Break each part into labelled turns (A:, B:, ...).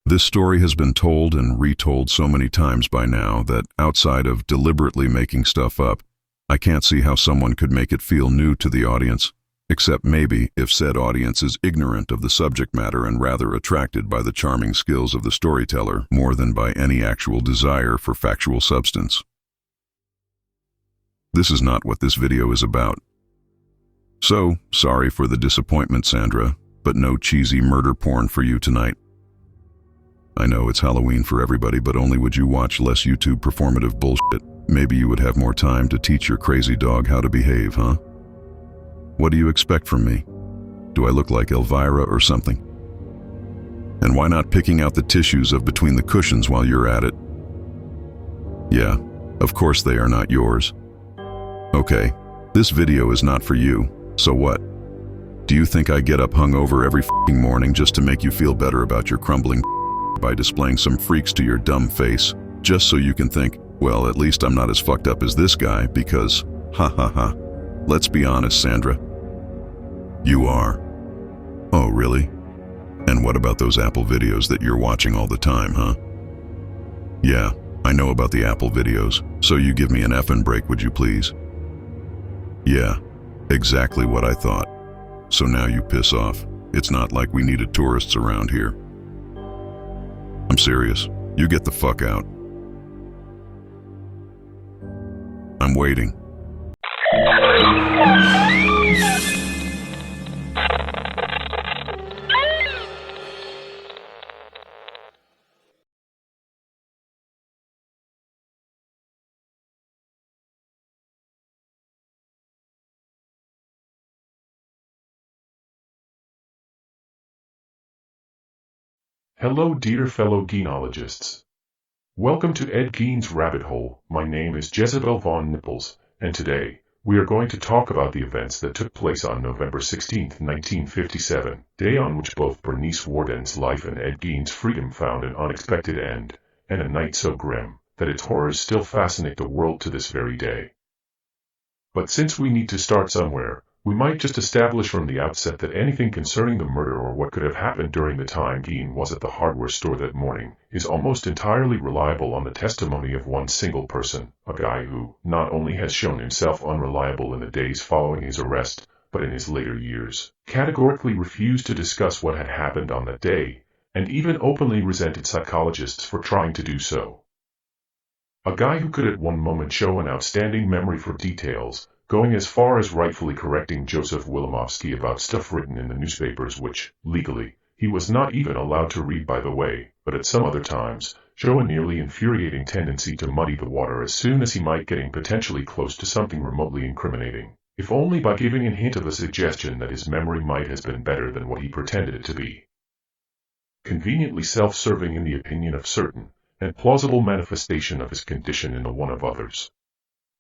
A: This story has been told and retold so many times by now that, outside of deliberately making stuff up, I can't see how someone could make it feel new to the audience, except maybe if said audience is ignorant of the subject matter and rather attracted by the charming skills of the storyteller more than by any actual desire for factual substance. This is not what this video is about. So, sorry for the disappointment, Sandra, but no cheesy murder porn for you tonight. I know it's Halloween for everybody, but only would you watch less YouTube performative bullshit. Maybe you would have more time to teach your crazy dog how to behave, huh? What do you expect from me? Do I look like Elvira or something? And why not picking out the tissues of between the cushions while you're at it? Yeah, of course they are not yours. Okay, this video is not for you, so what? Do you think I get up hungover every f***ing morning just to make you feel better about your crumbling by displaying some freaks to your dumb face, just so you can think, well, at least I'm not as fucked up as this guy, because, ha ha ha. Let's be honest, Sandra. You are. Oh, really? And what about those Apple videos that you're watching all the time, huh? Yeah, I know about the Apple videos, so you give me an effing break, would you please? Yeah, exactly what I thought. So now you piss off. It's not like we needed tourists around here. I'm serious. You get the fuck out. I'm waiting.
B: Hello dear fellow Geinologists. Welcome to Ed Gein's Rabbit Hole. My name is Jezebel Von Nipples, and today, we are going to talk about the events that took place on November 16, 1957, day on which both Bernice Worden's life and Ed Gein's freedom found an unexpected end, and a night so grim, that its horrors still fascinate the world to this very day. But since we need to start somewhere, we might just establish from the outset that anything concerning the murder or what could have happened during the time Gein was at the hardware store that morning is almost entirely reliable on the testimony of one single person, a guy who not only has shown himself unreliable in the days following his arrest, but in his later years, categorically refused to discuss what had happened on that day, and even openly resented psychologists for trying to do so. A guy who could at one moment show an outstanding memory for details, going as far as rightfully correcting Joseph Wilimowski about stuff written in the newspapers which, legally, he was not even allowed to read by the way, but at some other times, show a nearly infuriating tendency to muddy the water as soon as he might getting potentially close to something remotely incriminating, if only by giving a hint of a suggestion that his memory might have been better than what he pretended it to be. Conveniently self-serving in the opinion of certain, and plausible manifestation of his condition in the one of others.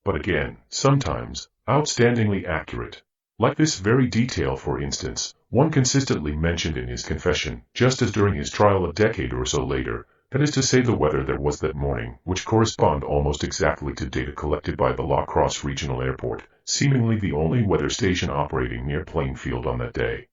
B: But again, sometimes, outstandingly accurate. Like this very detail, for instance, one consistently mentioned in his confession, just as during his trial a decade or so later, that is to say the weather there was that morning, which correspond almost exactly to data collected by the La Crosse Regional Airport, seemingly the only weather station operating near Plainfield on that day.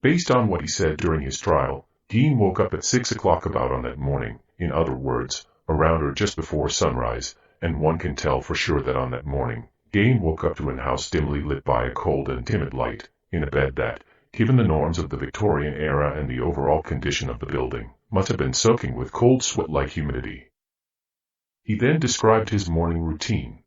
B: Based on what he said during his trial, Gein woke up at 6 o'clock about on that morning, in other words, around or just before sunrise, and one can tell for sure that on that morning, Gein woke up to a house dimly lit by a cold and timid light, in a bed that, given the norms of the Victorian era and the overall condition of the building, must have been soaking with cold sweat-like humidity. He then described his morning routine.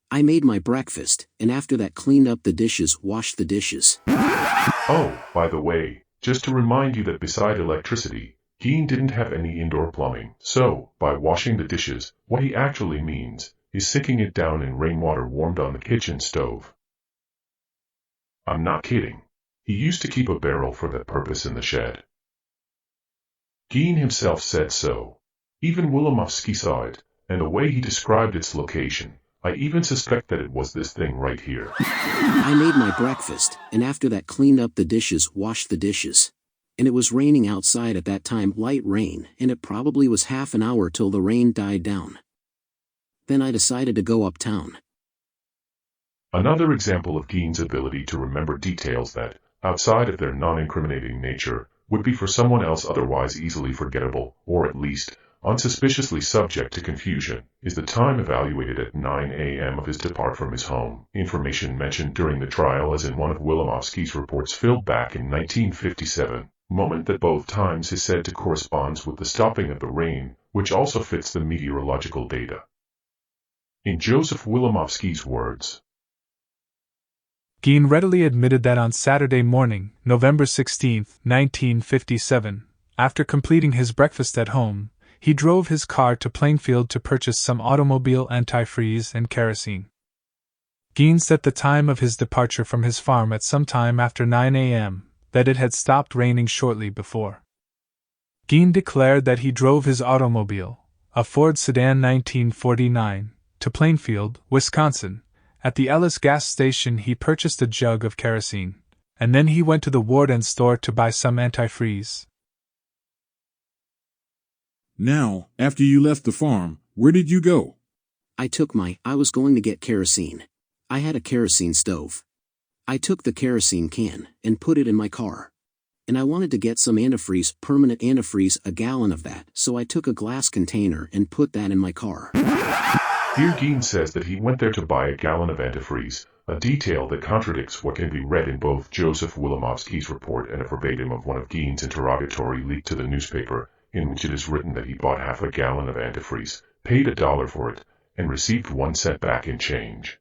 C: I made my breakfast, and after that cleaned up the dishes, washed the dishes.
B: Oh, by the way, just to remind you that beside electricity, Gein didn't have any indoor plumbing, so, by washing the dishes, what he actually means is sinking it down in rainwater warmed on the kitchen stove. I'm not kidding. He used to keep a barrel for that purpose in the shed. Gein himself said so. Even Wilimowski saw it, and the way he described its location, I even suspect that it was this thing right here.
C: I made my breakfast, and after that cleaned up the dishes, washed the dishes. And it was raining outside at that time, light rain, and it probably was half an hour till the rain died down. Then I decided to go uptown.
B: Another example of Gein's ability to remember details that, outside of their non-incriminating nature, would be for someone else otherwise easily forgettable, or at least unsuspiciously subject to confusion, is the time evaluated at 9 a.m. of his depart from his home, information mentioned during the trial as in one of Wilimowski's reports filled back in 1957, moment that both times is said to corresponds with the stopping of the rain, which also fits the meteorological data. In Joseph Wilimowski's words,
D: Gein readily admitted that on Saturday morning, November 16, 1957, after completing his breakfast at home, he drove his car to Plainfield to purchase some automobile antifreeze and kerosene. Gein set the time of his departure from his farm at some time after 9 a.m., that it had stopped raining shortly before. Gein declared that he drove his automobile, a Ford sedan 1949, to Plainfield, Wisconsin. At the Ellis gas station he purchased a jug of kerosene, and then he went to the Worden store to buy some antifreeze.
E: Now, after you left the farm, where did you go?
C: I was going to get kerosene. I had a kerosene stove. I took the kerosene can and put it in my car. And I wanted to get some antifreeze, permanent antifreeze, a gallon of that, so I took a glass container and put that in my car.
B: Here Gein says that he went there to buy a gallon of antifreeze, a detail that contradicts what can be read in both Joseph Wilimowski's report and a verbatim of one of Gein's interrogatory leaked to the newspaper, in which it is written that he bought half a gallon of antifreeze, paid $1 for it, and received 1 cent back in change.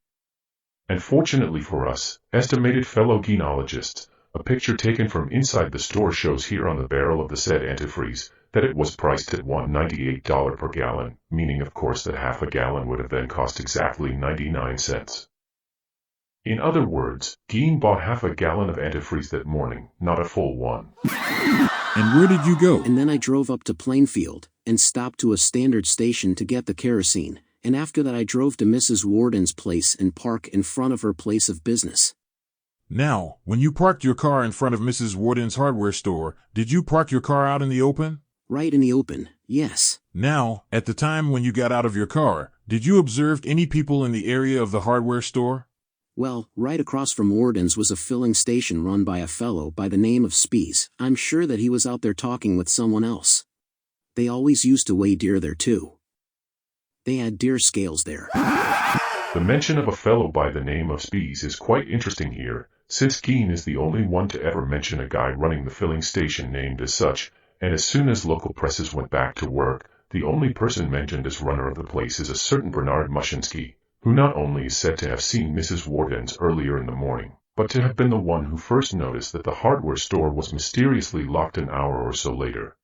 B: And fortunately for us, estimated fellow Geinologists, a picture taken from inside the store shows here on the barrel of the said antifreeze that it was priced at $1.98 per gallon, meaning of course that half a gallon would have then cost exactly 99 cents. In other words, Gein bought half a gallon of antifreeze that morning, not a full one.
E: And where did you go?
C: And then I drove up to Plainfield and stopped to a standard station to get the kerosene, and after that I drove to Mrs. Worden's place and parked in front of her place of business.
E: Now, when you parked your car in front of Mrs. Worden's hardware store, did you park your car out in the open?
C: Right in the open, yes.
E: Now, at the time when you got out of your car, did you observe any people in the area of the hardware store?
C: Well, right across from Worden's was a filling station run by a fellow by the name of Spies. I'm sure that he was out there talking with someone else. They always used to weigh deer there too. They had deer scales there.
B: The mention of a fellow by the name of Spies is quite interesting here, since Gein is the only one to ever mention a guy running the filling station named as such, and as soon as local presses went back to work, the only person mentioned as runner of the place is a certain Bernard Mushinsky, who not only is said to have seen Mrs. Worden's earlier in the morning, but to have been the one who first noticed that the hardware store was mysteriously locked an hour or so later.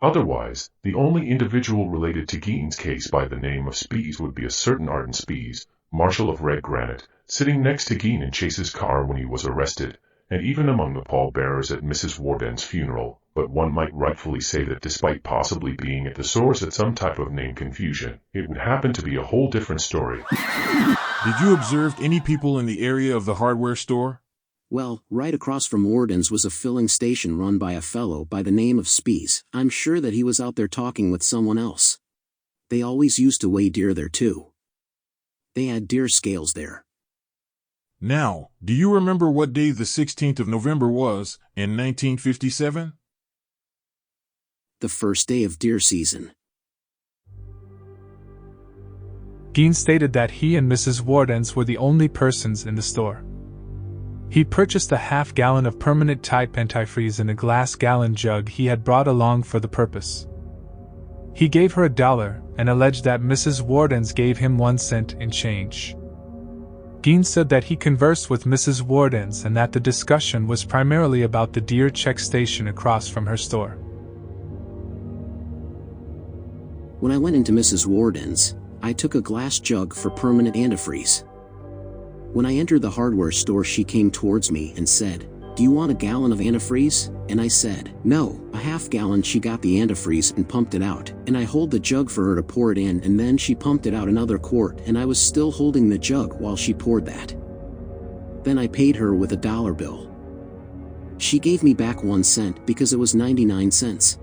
B: Otherwise, the only individual related to Gein's case by the name of Spies would be a certain Arden Spies, Marshal of Red Granite, sitting next to Gein in Chase's car when he was arrested, and even among the pallbearers at Mrs. Worden's funeral, but one might rightfully say that despite possibly being at the source at some type of name confusion, it would happen to be a whole different story.
E: Did you observe any people in the area of the hardware store?
C: Well, right across from Worden's was a filling station run by a fellow by the name of Spies. I'm sure that he was out there talking with someone else. They always used to weigh deer there too. They had deer scales there.
E: Now, do you remember what day the 16th of November was, in 1957?
C: The first day of deer season.
D: Gein stated that he and Mrs. Worden's were the only persons in the store. He purchased a half-gallon of permanent type antifreeze in a glass gallon jug he had brought along for the purpose. He gave her $1 and alleged that Mrs. Worden's gave him 1 cent in change. Gein said that he conversed with Mrs. Worden's and that the discussion was primarily about the deer check station across from her store.
C: When I went into Mrs. Worden's, I took a glass jug for permanent antifreeze. When I entered the hardware store, she came towards me and said, "Do you want a gallon of antifreeze?" And I said, "No." A half gallon. She got the antifreeze and pumped it out, and I hold the jug for her to pour it in, and then she pumped it out another quart, and I was still holding the jug while she poured that. Then I paid her with a $1 bill. She gave me back 1 cent because it was 99 cents.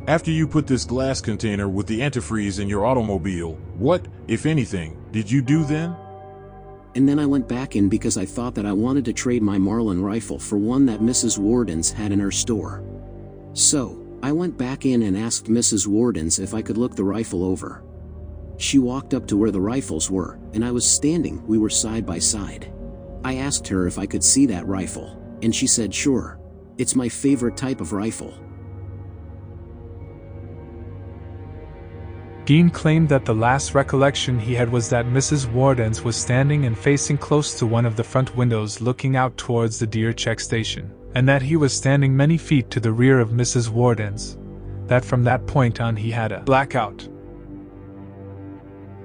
E: After you put this glass container with the antifreeze in your automobile, what, if anything, did you do then?
C: And then I went back in because I thought that I wanted to trade my Marlin rifle for one that Mrs. Warden's had in her store. So, I went back in and asked Mrs. Warden's if I could look the rifle over. She walked up to where the rifles were, and I was standing. We were side by side. I asked her if I could see that rifle, and she said sure. It's my favorite type of rifle.
D: Gein claimed that the last recollection he had was that Mrs. Warden's was standing and facing close to one of the front windows looking out towards the deer check station, and that he was standing many feet to the rear of Mrs. Warden's. That from that point on he had a blackout.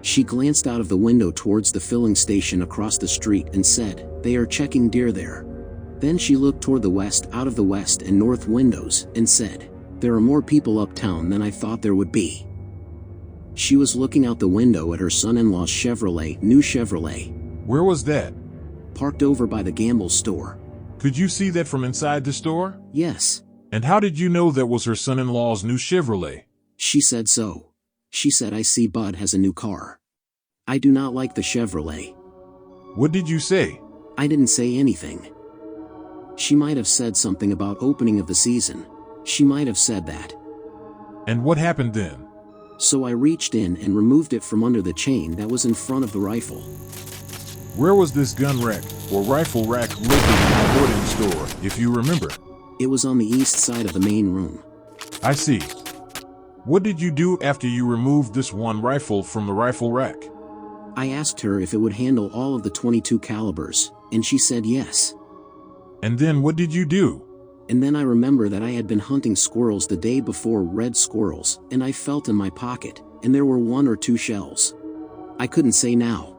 C: She glanced out of the window towards the filling station across the street and said, "They are checking deer there." Then she looked toward the west, out of the west and north windows, and said, "There are more people uptown than I thought there would be." She was looking out the window at her son-in-law's Chevrolet, new Chevrolet,
E: Where was that?
C: parked over by the Gamble store.
E: Could you see that from inside the store?
C: Yes.
E: And how did you know that was her son-in-law's new Chevrolet?
C: She said so. She said, "I see Bud has a new car. I do not like the Chevrolet."
E: What did you say?
C: I didn't say anything. She might have said something about opening of the season. She might have said that.
E: And what happened then?
C: So I reached in and removed it from under the chain that was in front of the rifle.
E: Where was this gun rack or rifle rack located in the Warden store, if you remember?
C: It was on the east side of the main room.
E: I see. What did you do after you removed this one rifle from the rifle rack?
C: I asked her if it would handle all of the .22 calibers, and she said yes.
E: And then what did you do?
C: And then I remember that I had been hunting squirrels the day before, red squirrels, and I felt in my pocket, and there were 1 or 2 shells. I couldn't say now.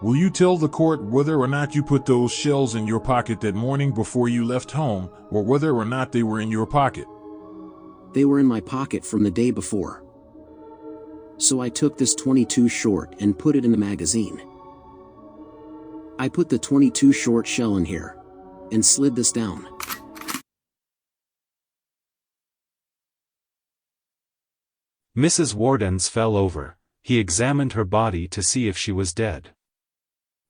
E: Will you tell the court whether or not you put those shells in your pocket that morning before you left home, or whether or not they were in your pocket?
C: They were in my pocket from the day before. So I took this .22 short and put it in the magazine. I put the .22 short shell in here, and slid this down.
F: Mrs. Warden's fell over. He examined her body to see if she was dead.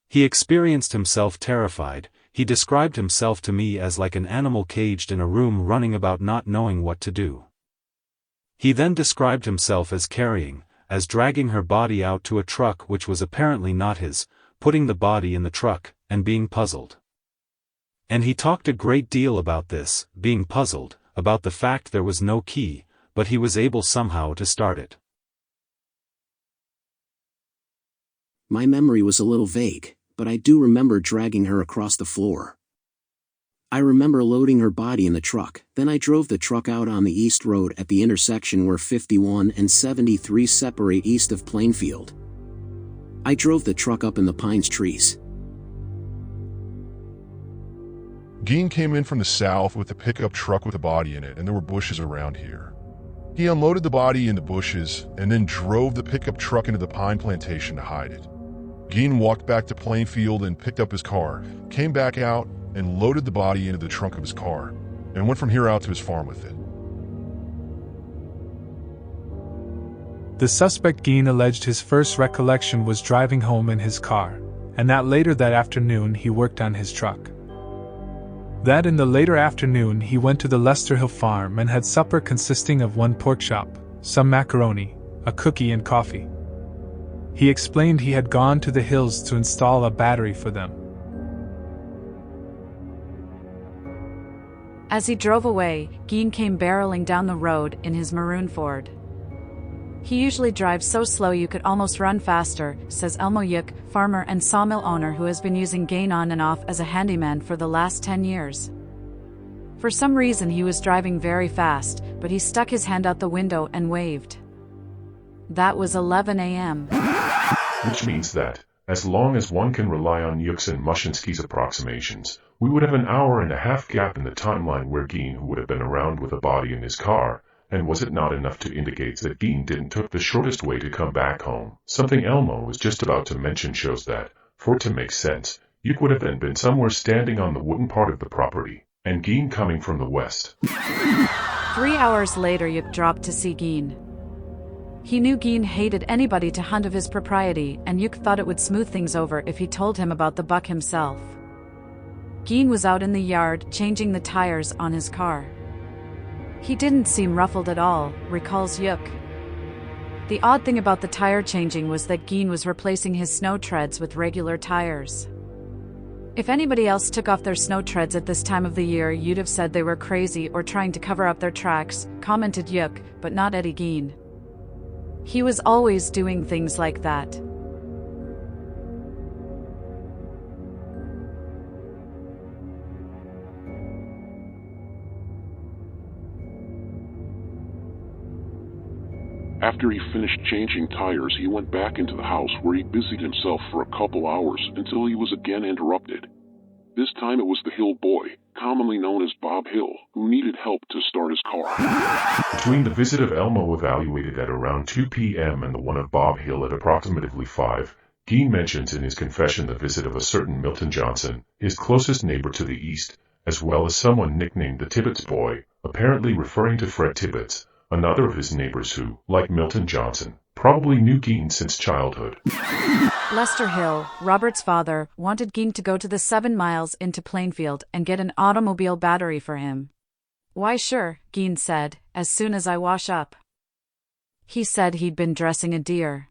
F: He experienced himself terrified. He described himself to me as like an animal caged in a room running about not knowing what to do. He then described himself as dragging her body out to a truck which was apparently not his, putting the body in the truck, and being puzzled. And he talked a great deal about this, being puzzled, about the fact there was no key, but he was able somehow to start it.
C: My memory was a little vague, but I do remember dragging her across the floor. I remember loading her body in the truck, then I drove the truck out on the East Road at the intersection where 51 and 73 separate east of Plainfield. I drove the truck up in the pines trees.
G: Gein came in from the south with a pickup truck with a body in it, and there were bushes around here. He unloaded the body in the bushes and then drove the pickup truck into the pine plantation to hide it. Gein walked back to Plainfield and picked up his car, came back out and loaded the body into the trunk of his car, and went from here out to his farm with it.
D: The suspect Gein alleged his first recollection was driving home in his car, and that later that afternoon he worked on his truck. That in the later afternoon he went to the Lester Hill farm and had supper consisting of 1 pork chop, some macaroni, a cookie and coffee. He explained he had gone to the hills to install a battery for them.
H: As he drove away, Gein came barreling down the road in his maroon Ford. He usually drives so slow you could almost run faster, says Elmo Yuk, farmer and sawmill owner who has been using Gein on and off as a handyman for the last 10 years. For some reason he was driving very fast, but he stuck his hand out the window and waved. That was 11 a.m.
B: Which means that, as long as one can rely on Yuk's and Mushinsky's approximations, we would have an hour-and-a-half gap in the timeline where Gein would have been around with a body in his car. And was it not enough to indicate that Gein didn't took the shortest way to come back home? Something Elmo was just about to mention shows that, for it to make sense, Yuk would have then been somewhere standing on the wooden part of the property, and Gein coming from the west.
H: 3 hours later Yuk dropped to see Gein. He knew Gein hated anybody to hunt of his propriety, and Yuk thought it would smooth things over if he told him about the buck himself. Gein was out in the yard changing the tires on his car. He didn't seem ruffled at all, recalls Yuk. The odd thing about the tire changing was that Gein was replacing his snow treads with regular tires. If anybody else took off their snow treads at this time of the year, you'd have said they were crazy or trying to cover up their tracks, commented Yuk, but not Eddie Gein. He was always doing things like that.
I: After he finished changing tires, he went back into the house where he busied himself for a couple hours until he was again interrupted. This time it was the Hill boy, commonly known as Bob Hill, who needed help to start his car.
B: Between the visit of Elmo evaluated at around 2 p.m. and the one of Bob Hill at approximately 5, Gein mentions in his confession the visit of a certain Milton Johnson, his closest neighbor to the east, as well as someone nicknamed the Tibbetts boy, apparently referring to Fred Tibbetts, another of his neighbors who, like Milton Johnson, probably knew Gein since childhood.
H: Lester Hill, Robert's father, wanted Gein to go to the 7 miles into Plainfield and get an automobile battery for him. "Why sure," Gein said, "as soon as I wash up." He said he'd been dressing a deer.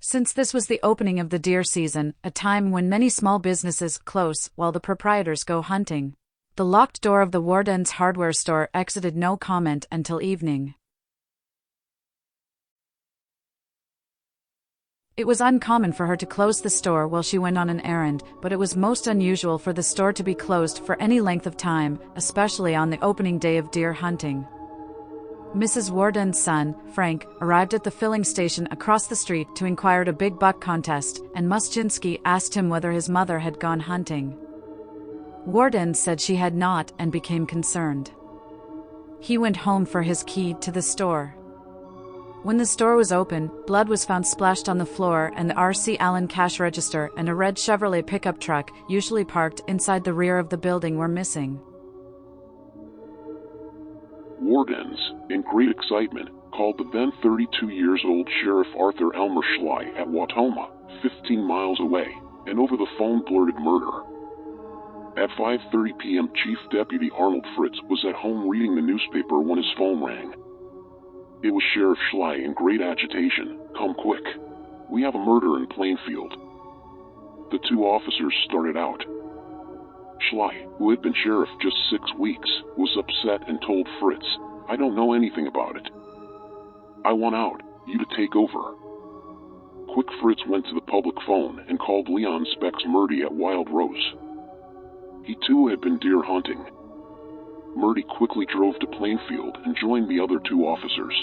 H: Since this was the opening of the deer season, a time when many small businesses close while the proprietors go hunting, the locked door of the Warden's hardware store exited no comment until evening. It was uncommon for her to close the store while she went on an errand, but it was most unusual for the store to be closed for any length of time, especially on the opening day of deer hunting. Mrs. Worden's son, Frank, arrived at the filling station across the street to inquire at a big buck contest, and Muschinski asked him whether his mother had gone hunting. Worden said she had not and became concerned. He went home for his key to the store. When the store was open, blood was found splashed on the floor, and the R.C. Allen cash register and a red Chevrolet pickup truck, usually parked inside the rear of the building, were missing.
I: Wardens, in great excitement, called the then 32-years-old Sheriff Arthur Elmer Schley at Wautoma, 15 miles away, and over the phone blurted murder. At 5:30 p.m., Chief Deputy Arnold Fritz was at home reading the newspaper when his phone rang. It was Sheriff Schley in great agitation. "Come quick. We have a murder in Plainfield." The two officers started out. Schley, who had been sheriff just 6 weeks, was upset and told Fritz, "I don't know anything about it. I want out, you to take over." Quick Fritz went to the public phone and called Leon Specs Murdy at Wild Rose. He too had been deer hunting. Murdy quickly drove to Plainfield and joined the other two officers.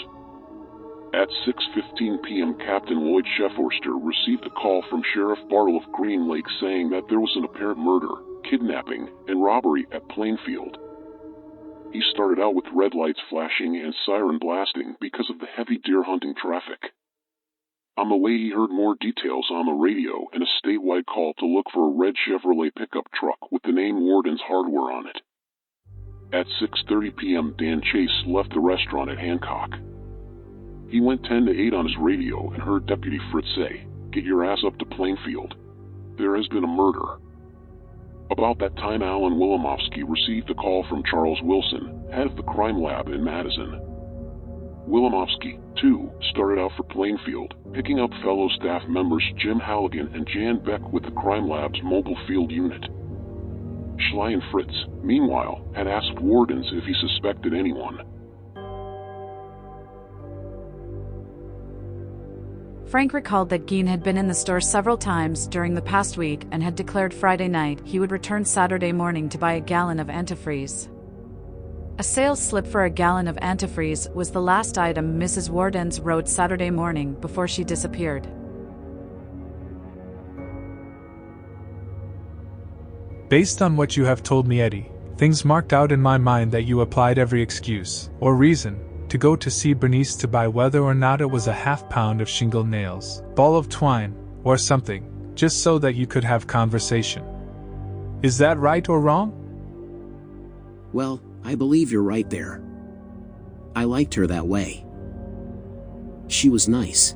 I: At 6:15 p.m., Captain Lloyd Shefforster received a call from Sheriff Bartle of Green Lake saying that there was an apparent murder, kidnapping, and robbery at Plainfield. He started out with red lights flashing and siren blasting because of the heavy deer hunting traffic. On the way, he heard more details on the radio and a statewide call to look for a red Chevrolet pickup truck with the name Warden's Hardware on it. At 6:30 p.m., Dan Chase left the restaurant at Hancock. He went 10 to 8 on his radio and heard Deputy Fritz say, "Get your ass up to Plainfield. There has been a murder." About that time, Alan Wilimowski received a call from Charles Wilson, head of the crime lab in Madison. Wilimowski, too, started out for Plainfield, picking up fellow staff members Jim Halligan and Jan Beck with the crime lab's mobile field unit. Schley and Fritz, meanwhile, had asked Wardens if he suspected anyone.
H: Frank recalled that Gein had been in the store several times during the past week and had declared Friday night he would return Saturday morning to buy a gallon of antifreeze. A sales slip for a gallon of antifreeze was the last item Mrs. Wardens wrote Saturday morning before she disappeared.
D: Based on what you have told me, Eddie, things marked out in my mind that you applied every excuse, or reason, to go to see Bernice to buy whether or not it was a half-pound of shingle nails, ball of twine, or something, just so that you could have conversation. Is that right or wrong?
C: Well, I believe you're right there. I liked her that way. She was nice.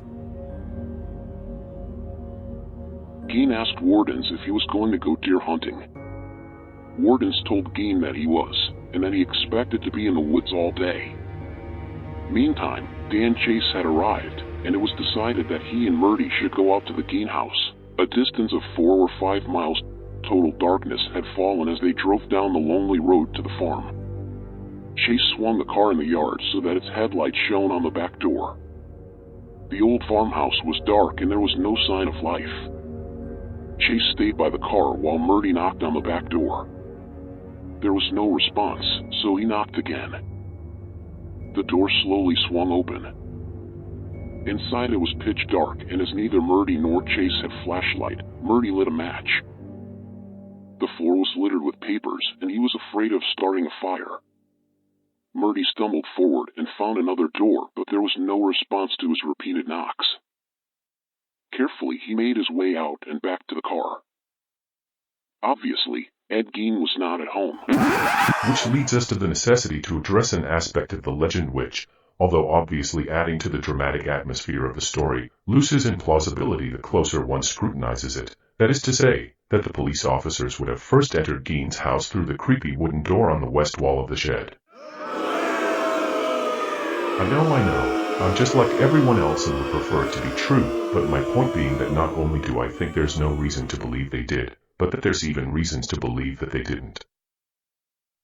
I: Gein asked Wardens if he was going to go deer hunting. Wardens told Gein that he was, and that he expected to be in the woods all day. Meantime, Dan Chase had arrived, and it was decided that he and Murdy should go out to the Gein house. A distance of 4 or 5 miles. Total darkness had fallen as they drove down the lonely road to the farm. Chase swung the car in the yard so that its headlights shone on the back door. The old farmhouse was dark and there was no sign of life. Chase stayed by the car while Murdy knocked on the back door. There was no response, so he knocked again. The door slowly swung open. Inside it was pitch dark, and as neither Murdy nor Chase had flashlight, Murdy lit a match. The floor was littered with papers, and he was afraid of starting a fire. Murdy stumbled forward and found another door, but there was no response to his repeated knocks. Carefully, he made his way out and back to the car. Obviously, Ed Gein was not at home.
B: Which leads us to the necessity to address an aspect of the legend which, although obviously adding to the dramatic atmosphere of the story, loses in plausibility the closer one scrutinizes it. That is to say, that the police officers would have first entered Gein's house through the creepy wooden door on the west wall of the shed. I know, I'm just like everyone else and would prefer it to be true, but my point being that not only do I think there's no reason to believe they did, but that there's even reasons to believe that they didn't.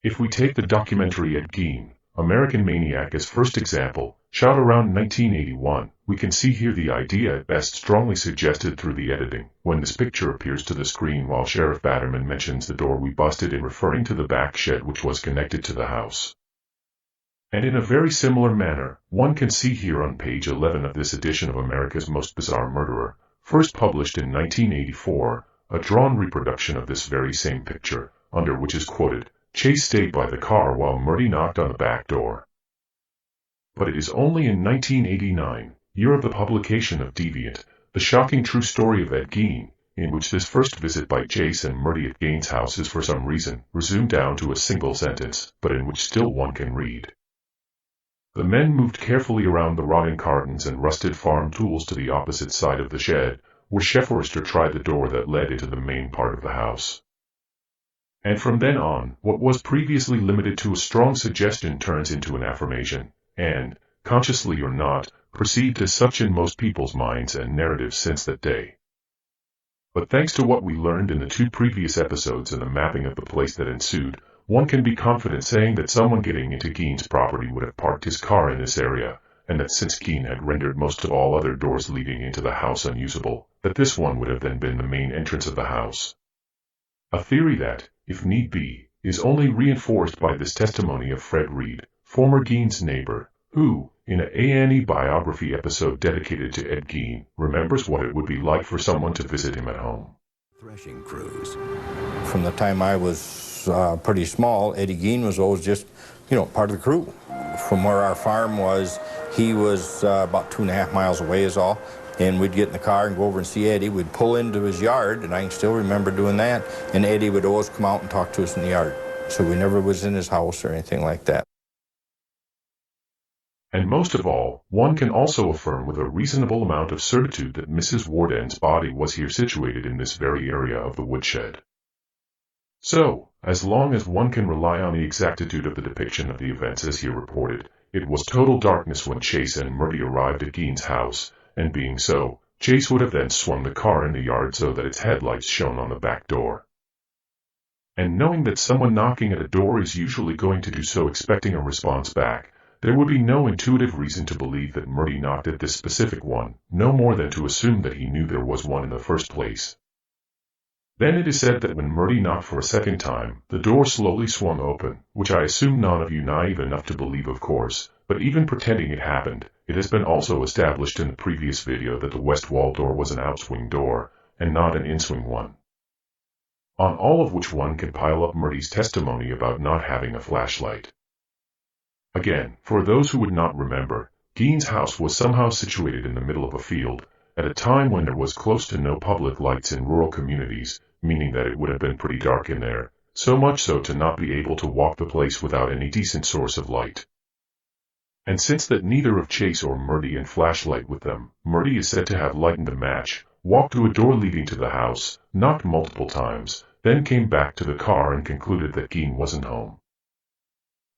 B: If we take the documentary Ed Gein, American Maniac as first example, shot around 1981, we can see here the idea at best strongly suggested through the editing, when this picture appears to the screen while Sheriff Batterman mentions the door we busted in referring to the back shed which was connected to the house. And in a very similar manner, one can see here on page 11 of this edition of America's Most Bizarre Murderer, first published in 1984, a drawn reproduction of this very same picture, under which is quoted, "Chase stayed by the car while Murdy knocked on the back door." But it is only in 1989, year of the publication of Deviant, the shocking true story of Ed Gein, in which this first visit by Chase and Murdy at Gein's house is for some reason resumed down to a single sentence, but in which still one can read. The men moved carefully around the rotting cartons and rusted farm tools to the opposite side of the shed, where Chef Forrester tried the door that led into the main part of the house. And from then on, what was previously limited to a strong suggestion turns into an affirmation, and, consciously or not, perceived as such in most people's minds and narratives since that day. But thanks to what we learned in the 2 previous episodes and the mapping of the place that ensued, one can be confident saying that someone getting into Gein's property would have parked his car in this area, and that since Gein had rendered most of all other doors leading into the house unusable, that this one would have then been the main entrance of the house. A theory that, if need be, is only reinforced by this testimony of Fred Reed, former Gein's neighbor, who, in an A&E Biography episode dedicated to Ed Gein, remembers what it would be like for someone to visit him at home.
J: Threshing crews. From the time I was pretty small, Eddie Gein was always just, part of the crew. From where our farm was, he was about 2.5 miles away is all. And we'd get in the car and go over and see Eddie. We'd pull into his yard, and I can still remember doing that. And Eddie would always come out and talk to us in the yard. So we never was in his house or anything like that.
B: And most of all, one can also affirm with a reasonable amount of certitude that Mrs. Warden's body was here situated in this very area of the woodshed. So, as long as one can rely on the exactitude of the depiction of the events as here reported, it was total darkness when Chase and Murdy arrived at Gein's house, and being so, Chase would have then swung the car in the yard so that its headlights shone on the back door. And knowing that someone knocking at a door is usually going to do so expecting a response back, there would be no intuitive reason to believe that Murdy knocked at this specific one, no more than to assume that he knew there was one in the first place. Then it is said that when Murdy knocked for a second time, the door slowly swung open, which I assume none of you naive enough to believe of course, but even pretending it happened, it has been also established in the previous video that the west wall door was an outswing door, and not an inswing one. On all of which one can pile up Murdy's testimony about not having a flashlight. Again, for those who would not remember, Gein's house was somehow situated in the middle of a field, at a time when there was close to no public lights in rural communities, meaning that it would have been pretty dark in there, so much so to not be able to walk the place without any decent source of light. And since that neither of Chase or Murdy and flashlight with them, Murdy is said to have lightened a match, walked to a door leading to the house, knocked multiple times, then came back to the car and concluded that Gein wasn't home.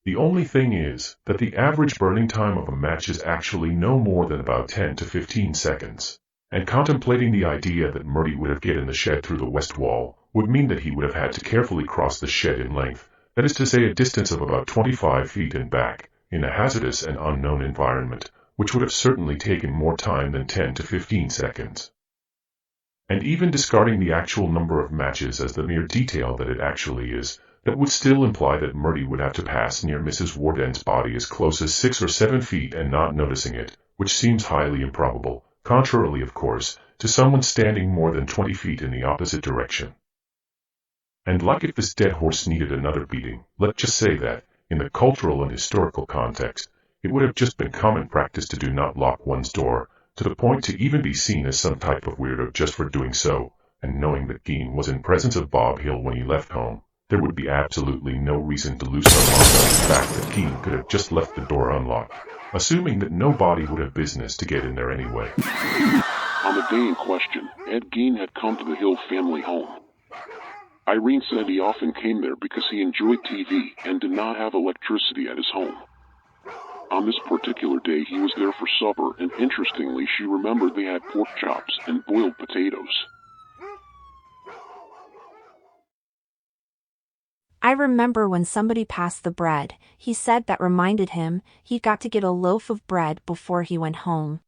B: The only thing is that the average burning time of a match is actually no more than about 10 to 15 seconds. And contemplating the idea that Murdy would have get in the shed through the west wall would mean that he would have had to carefully cross the shed in length, that is to say a distance of about 25 feet and back, in a hazardous and unknown environment, which would have certainly taken more time than 10 to 15 seconds. And even discarding the actual number of matches as the mere detail that it actually is, that would still imply that Murdy would have to pass near Mrs. Worden's body as close as 6 or 7 feet and not noticing it, which seems highly improbable, contrarily of course, to someone standing more than 20 feet in the opposite direction. And like if this dead horse needed another beating, let's just say that, in the cultural and historical context, it would have just been common practice to do not lock one's door, to the point to even be seen as some type of weirdo just for doing so, and knowing that Gein was in presence of Bob Hill when he left home, there would be absolutely no reason to lose some mind on the fact that Gein could have just left the door unlocked, assuming that nobody would have business to get in there anyway.
I: On the day in question, Ed Gein had come to the Hill family home. Irene said he often came there because he enjoyed TV and did not have electricity at his home. On this particular day he was there for supper, and interestingly she remembered they had pork chops and boiled potatoes.
K: I remember when somebody passed the bread, he said that reminded him he got to get a loaf of bread before he went home.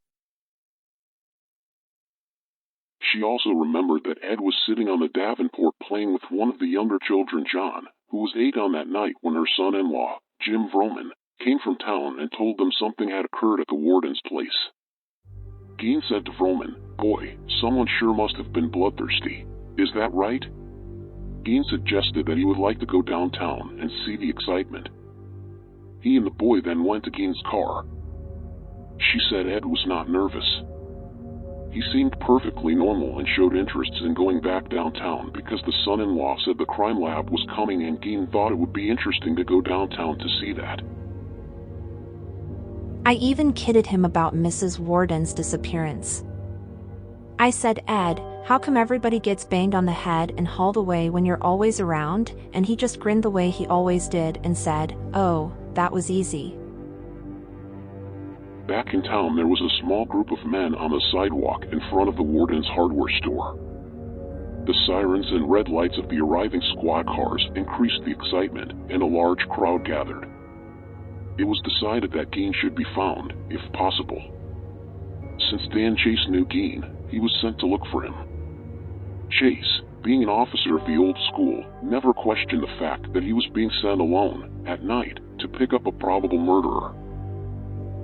I: She also remembered that Ed was sitting on the Davenport playing with one of the younger children, John, who was 8 on that night when her son-in-law, Jim Vroman, came from town and told them something had occurred at the warden's place. Gein said to Vroman, "Boy, someone sure must have been bloodthirsty. Is that right?" Gein suggested that he would like to go downtown and see the excitement. He and the boy then went to Gein's car. She said Ed was not nervous. He seemed perfectly normal and showed interest in going back downtown because the son-in-law said the crime lab was coming and Gein thought it would be interesting to go downtown to see that.
K: I even kidded him about Mrs. Worden's disappearance. I said, "Ed, how come everybody gets banged on the head and hauled away when you're always around?" And he just grinned the way he always did and said, "Oh, that was easy."
I: Back in town there was a small group of men on the sidewalk in front of the warden's hardware store. The sirens and red lights of the arriving squad cars increased the excitement, and a large crowd gathered. It was decided that Gein should be found, if possible. Since Dan Chase knew Gein, he was sent to look for him. Chase, being an officer of the old school, never questioned the fact that he was being sent alone, at night, to pick up a probable murderer.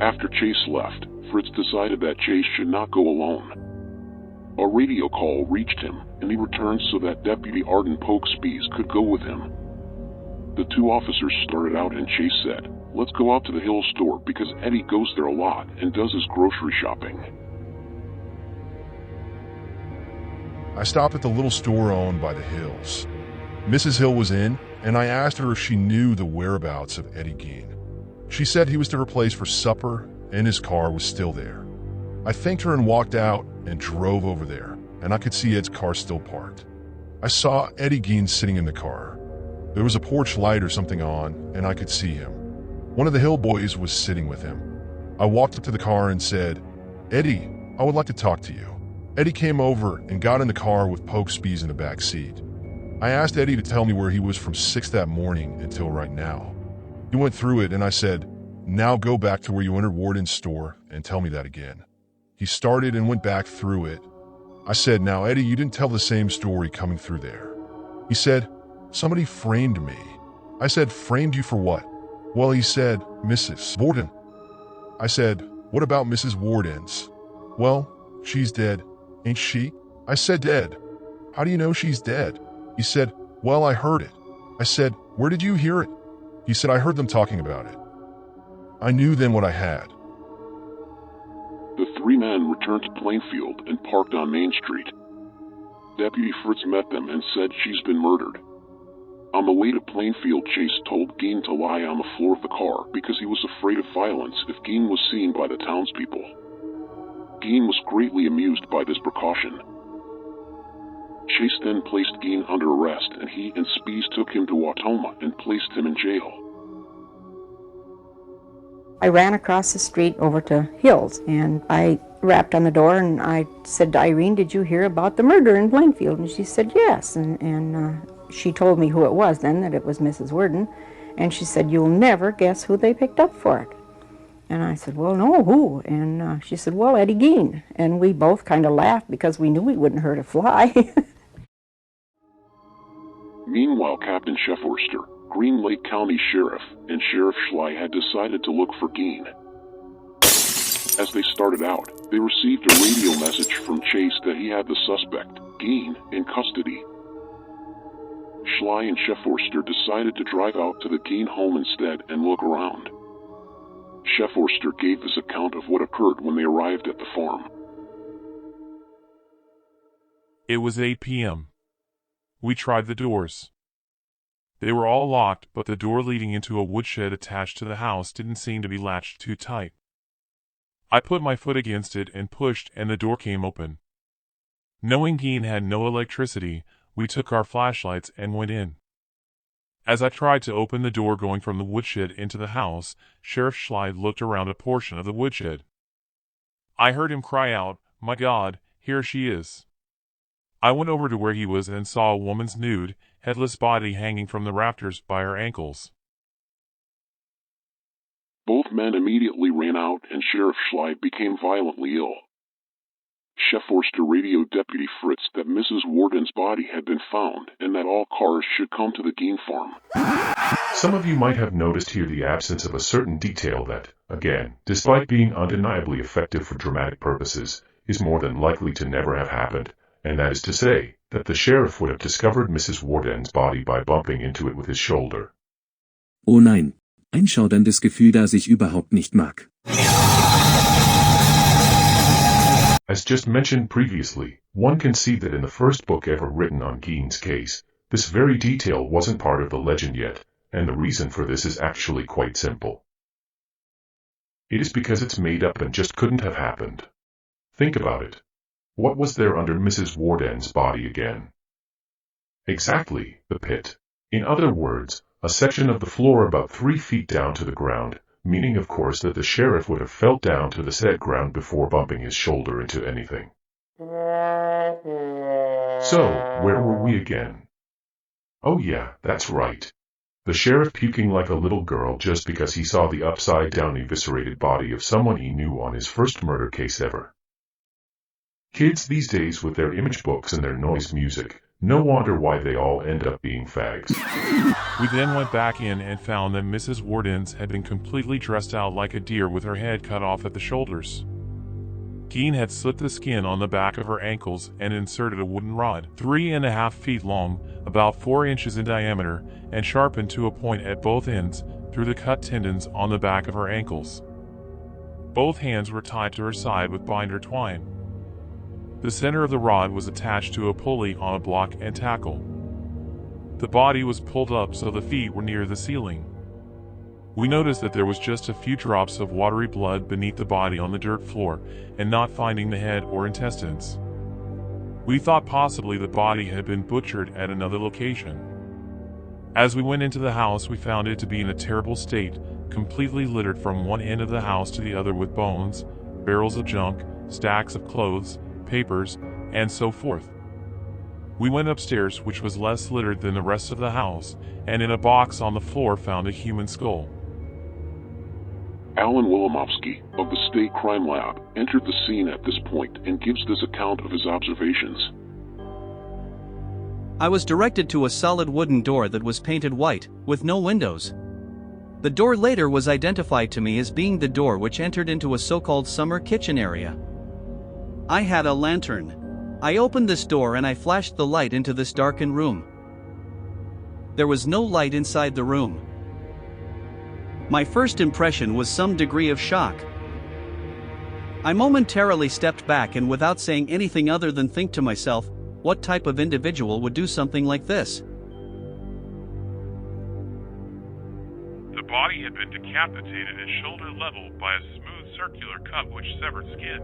I: After Chase left, Fritz decided that Chase should not go alone. A radio call reached him, and he returned so that Deputy Arden Pokespees could go with him. The two officers started out and Chase said, "Let's go out to the Hill store because Eddie goes there a lot and does his grocery shopping."
G: I stopped at the little store owned by the Hills. Mrs. Hill was in, and I asked her if she knew the whereabouts of Eddie Gein. She said he was to her place for supper, and his car was still there. I thanked her and walked out and drove over there, and I could see Ed's car still parked. I saw Eddie Gein sitting in the car. There was a porch light or something on, and I could see him. One of the Hill boys was sitting with him. I walked up to the car and said, "Eddie, I would like to talk to you." Eddie came over and got in the car with Pokespees in the back seat. I asked Eddie to tell me where he was from 6 that morning until right now. He went through it and I said, "Now go back to where you entered Warden's store and tell me that again." He started and went back through it. I said, "Now Eddie, you didn't tell the same story coming through there." He said, "Somebody framed me." I said, "Framed you for what?" Well, he said, "Mrs. Worden." I said, "What about Mrs. Worden's?" "Well, she's dead, ain't she?" I said, "Dead? How do you know she's dead?" He said, "Well, I heard it." I said, "Where did you hear it?" He said, "I heard them talking about it." I knew then what I had.
I: The three men returned to Plainfield and parked on Main Street. Deputy Fritz met them and said she's been murdered. On the way to Plainfield, Chase told Gein to lie on the floor of the car because he was afraid of violence if Gein was seen by the townspeople. Gein was greatly amused by this precaution. Chase then placed Gein under arrest, and he and Spies took him to Wautoma and placed him in jail.
L: I ran across the street over to Hills, and I rapped on the door, and I said to Irene, "Did you hear about the murder in Plainfield?" And she said, "Yes." And she told me who it was then, that it was Mrs. Worden. And she said, "You'll never guess who they picked up for it." And I said, "Well, no, who?" And she said, "Well, Eddie Gein." And we both kind of laughed because we knew we wouldn't hurt a fly.
I: Meanwhile, Captain Shefforster, Green Lake County Sheriff, and Sheriff Schley had decided to look for Gein. As they started out, they received a radio message from Chase that he had the suspect, Gein, in custody. Schley and Shefforster decided to drive out to the Gein home instead and look around. Shefforster gave this account of what occurred when they arrived at the farm.
M: It was 8 p.m. We tried the doors. They were all locked, but the door leading into a woodshed attached to the house didn't seem to be latched too tight. I put my foot against it and pushed, and the door came open. Knowing Gein had no electricity, we took our flashlights and went in. As I tried to open the door going from the woodshed into the house, Sheriff Schley looked around a portion of the woodshed. I heard him cry out, "My God, here she is." I went over to where he was and saw a woman's nude, headless body hanging from the rafters by her ankles.
I: Both men immediately ran out, and Sheriff Schley became violently ill. Shefforster radioed Deputy Fritz that Mrs. Worden's body had been found and that all cars should come to the Gein farm.
B: Some of you might have noticed here the absence of a certain detail that, again, despite being undeniably effective for dramatic purposes, is more than likely to never have happened, and that is to say, that the sheriff would have discovered Mrs. Worden's body by bumping into it with his shoulder.
N: Oh nein, ein schauderndes Gefühl, das ich überhaupt nicht mag.
B: As just mentioned previously, one can see that in the first book ever written on Gein's case, this very detail wasn't part of the legend yet, and the reason for this is actually quite simple. It is because it's made up and just couldn't have happened. Think about it. What was there under Mrs. Worden's body again? Exactly, the pit. In other words, a section of the floor about 3 feet down to the ground, meaning of course that the sheriff would have felt down to the said ground before bumping his shoulder into anything. So, where were we again? Oh yeah, that's right. The sheriff puking like a little girl just because he saw the upside-down eviscerated body of someone he knew on his first murder case ever. Kids these days with their image books and their noise music, no wonder why they all end up being fags.
M: We then went back in and found that Mrs. Worden's had been completely dressed out like a deer with her head cut off at the shoulders. Gein had slit the skin on the back of her ankles and inserted a wooden rod, 3.5 feet long, about 4 inches in diameter, and sharpened to a point at both ends, through the cut tendons on the back of her ankles. Both hands were tied to her side with binder twine. The center of the rod was attached to a pulley on a block and tackle. The body was pulled up so the feet were near the ceiling. We noticed that there was just a few drops of watery blood beneath the body on the dirt floor, and not finding the head or intestines. We thought possibly the body had been butchered at another location. As we went into the house, we found it to be in a terrible state, completely littered from one end of the house to the other with bones, barrels of junk, stacks of clothes, papers, and so forth. We went upstairs, which was less littered than the rest of the house, and in a box on the floor found a human skull.
I: Alan Wilimowski, of the State Crime Lab, entered the scene at this point and gives this account of his observations.
O: I was directed to a solid wooden door that was painted white, with no windows. The door later was identified to me as being the door which entered into a so-called summer kitchen area. I had a lantern. I opened this door and I flashed the light into this darkened room. There was no light inside the room. My first impression was some degree of shock. I momentarily stepped back and without saying anything other than think to myself, what type of individual would do something like this?
M: The body had been decapitated at shoulder level by a smooth circular cut which severed skin.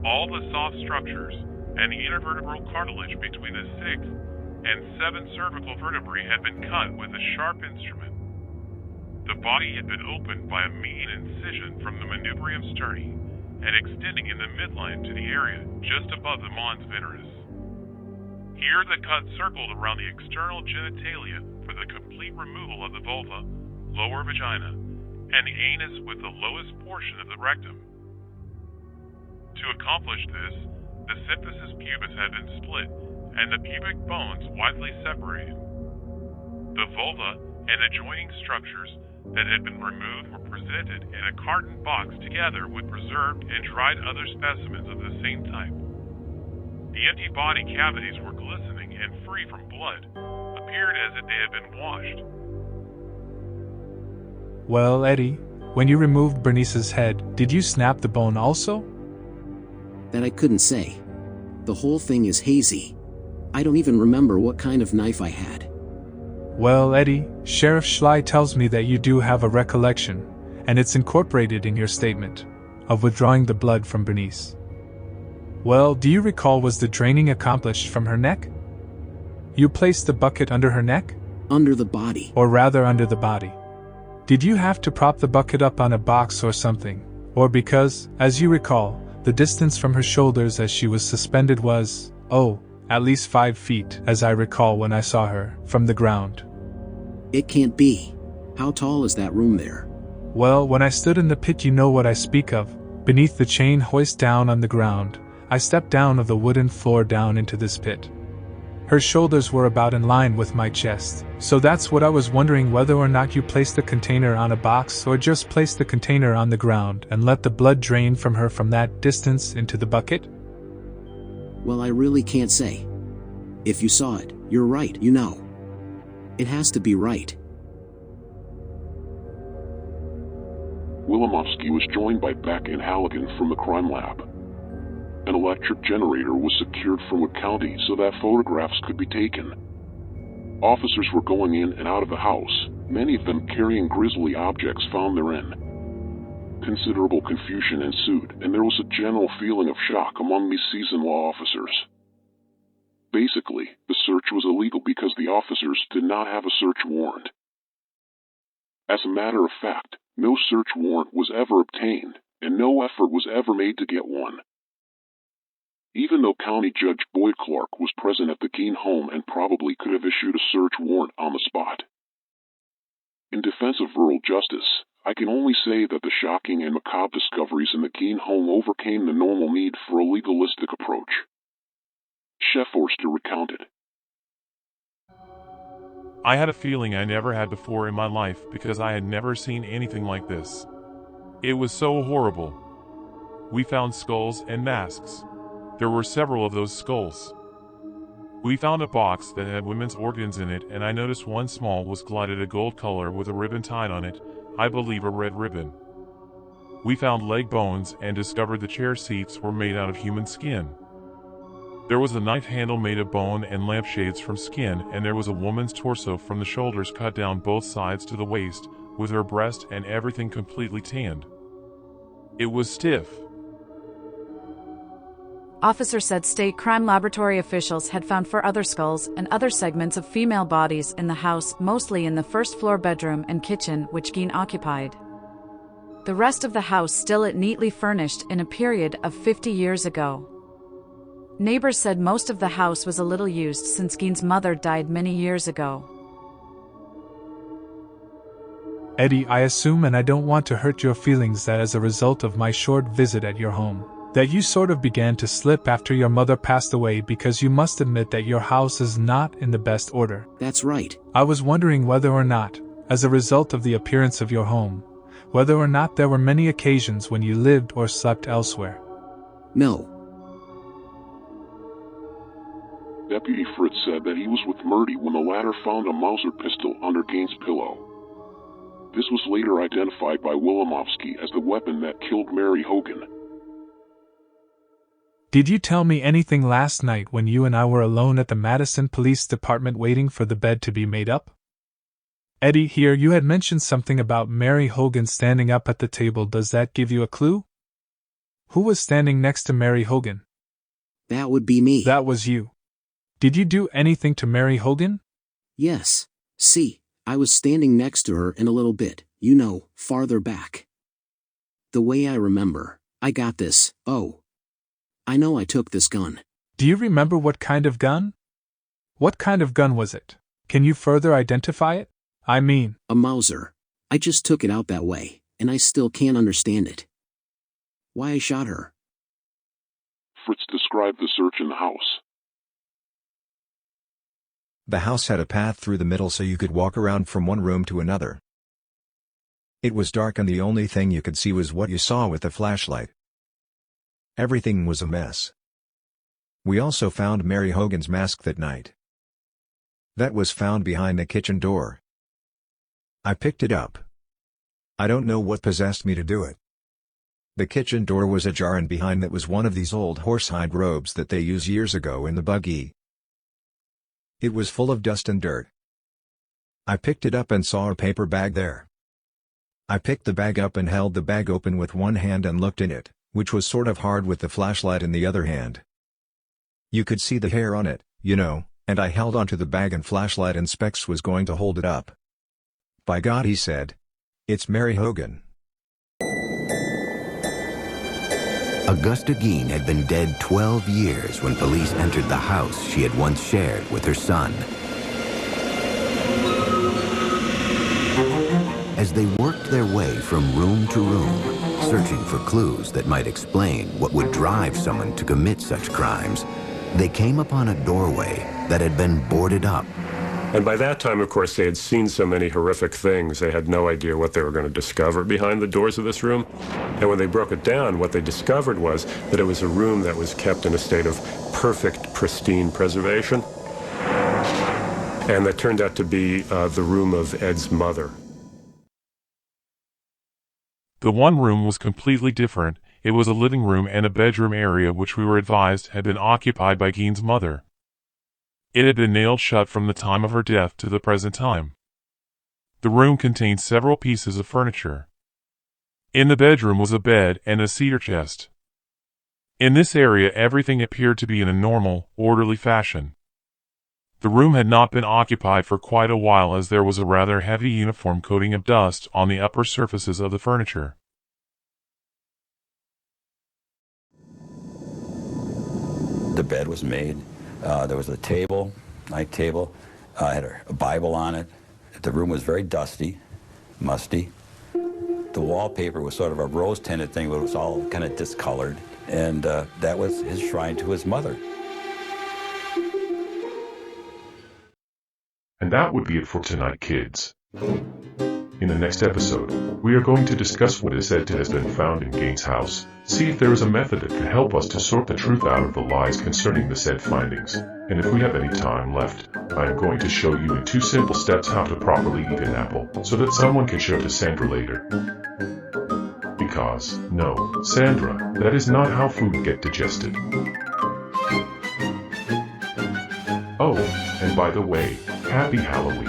M: All the soft structures and the intervertebral cartilage between the 6th and 7th cervical vertebrae had been cut with a sharp instrument. The body had been opened by a mean incision from the manubrium sterni and extending in the midline to the area just above the mons veneris. Here the cut circled around the external genitalia for the complete removal of the vulva, lower vagina, and the anus with the lowest portion of the rectum. To accomplish this, the symphysis pubis had been split and the pubic bones widely separated. The vulva and adjoining structures that had been removed were presented in a carton box together with preserved and dried other specimens of the same type. The empty body cavities were glistening and free from blood, appeared as if they had been washed.
D: Well, Eddie, when you removed Bernice's head, did you snap the bone also?
C: That I couldn't say. The whole thing is hazy. I don't even remember what kind of knife I had.
D: Well, Eddie, Sheriff Schley tells me that you do have a recollection, and it's incorporated in your statement, of withdrawing the blood from Bernice. Well, do you recall, was the draining accomplished from her neck? You placed the bucket under her neck?
C: Under the body.
D: Or rather under the body. Did you have to prop the bucket up on a box or something? Or because, as you recall, the distance from her shoulders as she was suspended was, at least 5 feet, as I recall when I saw her, from the ground.
C: It can't be. How tall is that room there?
D: Well, when I stood in the pit, you know what I speak of, beneath the chain hoist down on the ground, I stepped down of the wooden floor down into this pit. Her shoulders were about in line with my chest, so that's what I was wondering, whether or not you placed the container on a box or just placed the container on the ground and let the blood drain from her from that distance into the bucket?
C: Well, I really can't say. If you saw it, you're right, you know. It has to be right.
I: Wilimowski was joined by Beck and Halligan from the crime lab. An electric generator was secured from Wood County so that photographs could be taken. Officers were going in and out of the house, many of them carrying grisly objects found therein. Considerable confusion ensued, and there was a general feeling of shock among these seasoned law officers. Basically, the search was illegal because the officers did not have a search warrant. As a matter of fact, no search warrant was ever obtained, and no effort was ever made to get one. Even though County Judge Boyd Clark was present at the Gein home and probably could have issued a search warrant on the spot. In defense of rural justice, I can only say that the shocking and macabre discoveries in the Gein home overcame the normal need for a legalistic approach. Chef Forster recounted.
M: I had a feeling I never had before in my life because I had never seen anything like this. It was so horrible. We found skulls and masks. There were several of those skulls. We found a box that had women's organs in it, and I noticed one small was glided a gold color with a ribbon tied on it, I believe a red ribbon. We found leg bones and discovered the chair seats were made out of human skin. There was a knife handle made of bone and lampshades from skin, and there was a woman's torso from the shoulders cut down both sides to the waist, with her breast and everything completely tanned. It was stiff.
H: Officer said state crime laboratory officials had found 4 other skulls and other segments of female bodies in the house, mostly in the first-floor bedroom and kitchen which Gein occupied. The rest of the house still neatly furnished in a period of 50 years ago. Neighbors said most of the house was a little used since Gein's mother died many years ago.
D: Eddie, I assume, and I don't want to hurt your feelings, that as a result of my short visit at your home, that you sort of began to slip after your mother passed away, because you must admit that your house is not in the best order.
C: That's right.
D: I was wondering whether or not, as a result of the appearance of your home, whether or not there were many occasions when you lived or slept elsewhere.
C: No.
I: Deputy Fritz said that he was with Murdy when the latter found a Mauser pistol under Gein's pillow. This was later identified by Wilimowski as the weapon that killed Mary Hogan.
D: Did you tell me anything last night when you and I were alone at the Madison Police Department waiting for the bed to be made up? Eddie, here you had mentioned something about Mary Hogan standing up at the table. Does that give you a clue? Who was standing next to Mary Hogan?
C: That would be me.
D: That was you. Did you do anything to Mary Hogan?
C: Yes. See, I was standing next to her in a little bit, farther back. The way I remember, I got this. Oh. I know I took this gun.
D: Do you remember what kind of gun? What kind of gun was it? Can you further identify it? I mean,
C: a Mauser. I just took it out that way, and I still can't understand it. Why I shot her.
I: Fritz described the search in the house.
P: The house had a path through the middle so you could walk around from one room to another. It was dark and the only thing you could see was what you saw with the flashlight. Everything was a mess. We also found Mary Hogan's mask that night. That was found behind the kitchen door. I picked it up. I don't know what possessed me to do it. The kitchen door was ajar and behind that was one of these old horsehide robes that they used years ago in the buggy. It was full of dust and dirt. I picked it up and saw a paper bag there. I picked the bag up and held the bag open with one hand and looked in it, which was sort of hard with the flashlight in the other hand. You could see the hair on it, and I held onto the bag and flashlight and Specs was going to hold it up. By God, he said. It's Mary Hogan.
Q: Augusta Gein had been dead 12 years when police entered the house she had once shared with her son. As they worked their way from room to room, searching for clues that might explain what would drive someone to commit such crimes, they came upon a doorway that had been boarded up.
R: And by that time, of course, they had seen so many horrific things, they had no idea what they were going to discover behind the doors of this room. And when they broke it down, what they discovered was that it was a room that was kept in a state of perfect, pristine preservation. And that turned out to be the room of Ed's mother.
M: The one room was completely different. It was a living room and a bedroom area which we were advised had been occupied by Gein's mother. It had been nailed shut from the time of her death to the present time. The room contained several pieces of furniture. In the bedroom was a bed and a cedar chest. In this area everything appeared to be in a normal, orderly fashion. The room had not been occupied for quite a while as there was a rather heavy uniform coating of dust on the upper surfaces of the furniture.
S: The bed was made. There was a table, night table. I had a Bible on it. The room was very dusty, musty. The wallpaper was sort of a rose-tinted thing, but it was all kind of discolored. And that was his shrine to his mother.
B: And that would be it for tonight, kids. In the next episode, we are going to discuss what is said to have been found in Gein's house, see if there is a method that could help us to sort the truth out of the lies concerning the said findings, and if we have any time left, I am going to show you in 2 simple steps how to properly eat an apple, so that someone can show to Sandra later. Because, no, Sandra, that is not how food get digested. Oh, and by the way, Happy Halloween.